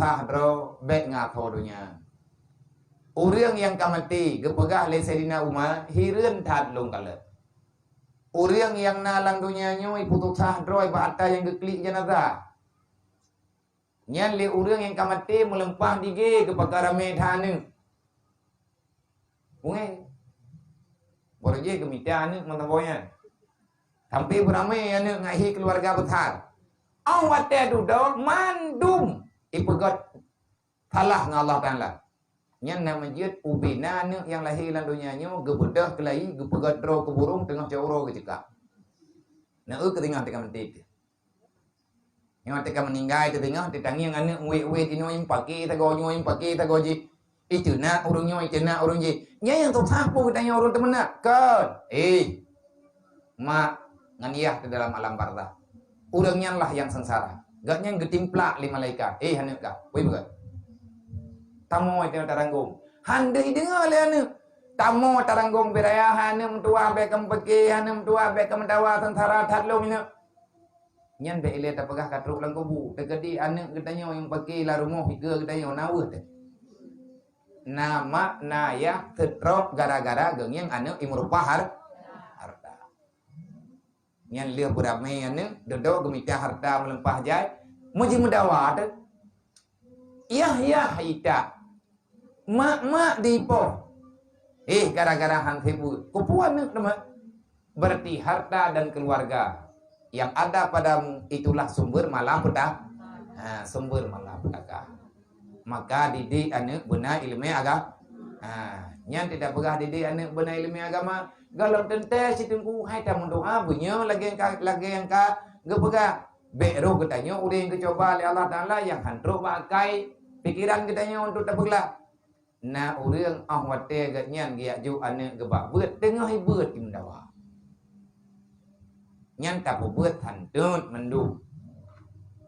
sah dro bek ngato dunia. Orang yang kamati gepegah le Sayyidina Umar hireun tad long kala. Orang yang nalang dunia nyoy putus sah dro bata yang geklik jenazah. Nyan le orang yang kamati melempah dige ke perkara medhanu. Bungai. Borje ke mita anu mentamboyan. Sampai beramai anu ngahi keluarga besar. Awat duduk mandum ipegot salah ng Allah Taala. Nyan na masjid ubina anu yang lahir dalam dunia nyo gebedah kelai gepegot dro ke burung tengah cauro ke cekak. Na ke tengah tengah mentit. Nyo teka meninggal ke tengah tetangi yang anu we tino im paki tago nyo im paki tago ji. Itu nak urung nyo itu nak urung ji. Nya yang tu sapu tanya urung temen nak. Kan. Mak nganiah ke dalam alam barzah. Urangnya lah yang sengsara. Gaknya getimplak li malaikat. Hanek kah? Woi bukan. Tamu itu taranggung. Handai dengar le anu. Tamu taranggung beraya hanem tua bekam peki hanem tua bekam dawa sengsara tadlong ina. Nyan be ile ta pegah katruk lang kubu. Tegedi anu getanyo yang peki la rumah higa getanyo naweuh teh. Nama naya tetrok gara-gara gengyang anu imrupa harta. Nyan liah beramai anu dodok gemita harta melempah jai muji mendawa tu. Yah ita. Mak dipo. Gara-gara han hebu. Kupuan nu nama. Berarti harta dan keluarga yang ada padamu itulah sumber malapetaka. Sumber malapetaka. Maka didik anu benar ilmu agama. Nyan tidak pegah didik anu benar ilmu agama. Kalau tente si tunggu hai ta mendoa bunyo lagi yang ka gepega bero katanya udah yang coba oleh Allah Taala yang handro pakai pikiran katanya untuk tapegla. Na urang ahwate gatnyan gia ju ane gebak beut tengah beut imdawa. Nyan ta beut hantut mendu.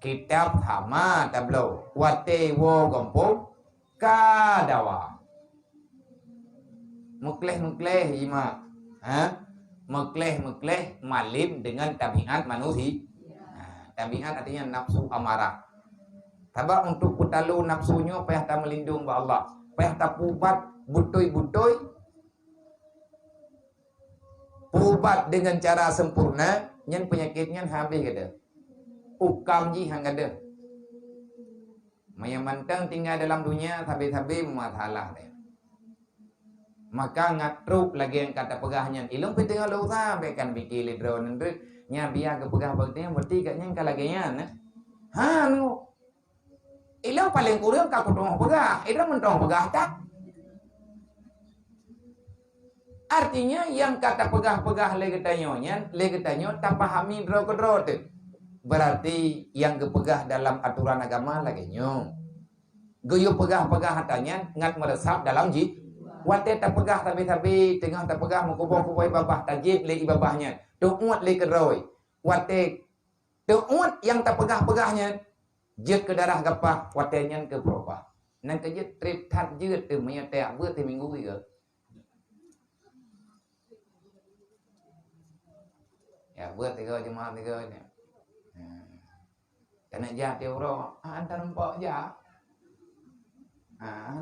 Kitab hama tablo wate wo gompo ka dawa. Mukleh ima. Mekleh malim dengan tabiat manusia. Tabiat artinya nafsu amarah. Tabak untuk kutalu nafsunya payah tak melindung ba Allah. Payah tak pubat butoi. Pubat dengan cara sempurna, nyan penyakitnya habis kada. Ukam ji hang kada. Maya mantang tinggal dalam dunia tabi-tabi masalah dia. Maka ngatruk lagi yang kata pegahnya ilung pitengah lo sa bekan biki lidro nendri nya biar ke pegah baktinya berarti katnya kalaginya nah nu ilung paling kurang ka kutong pegah ilung mentong pegah tak artinya yang kata pegah-pegah legetanyo tak pahami dro kedro tu berarti yang kepegah dalam aturan agama lagi nyo goyo pegah-pegah hatanya ngat meresap dalam ji. Wate tak pegah tabi-tabi tengah tak pegah mengkubur-kubur babah tajib le ibabahnya. Tu'ut le keroi. Wate tu'ut yang tak pegah-pegahnya jet ke darah gapah watenya ke berubah. Nan ke jet trip tat jet tu maya tak beut minggu ke. Ya beut tiga jemaah tiga ni. Kena jah dia uro antar empok jah.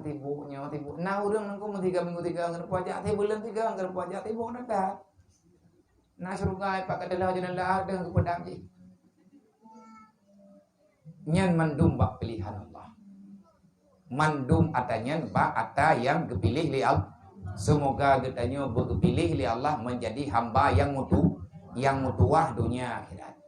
Tibu. Nah urang nangku minggu tiga ngan pajak ti bulan tiga ngan pajak ti bona dah. Nah surugai pak adalah jenala dengan kepada ji. Nyan mandum bak pilihan Allah. Mandum atanyan bak ata yang kepilih li Allah. Semoga getanyo berkepilih li Allah menjadi hamba yang mutuah dunia akhirat.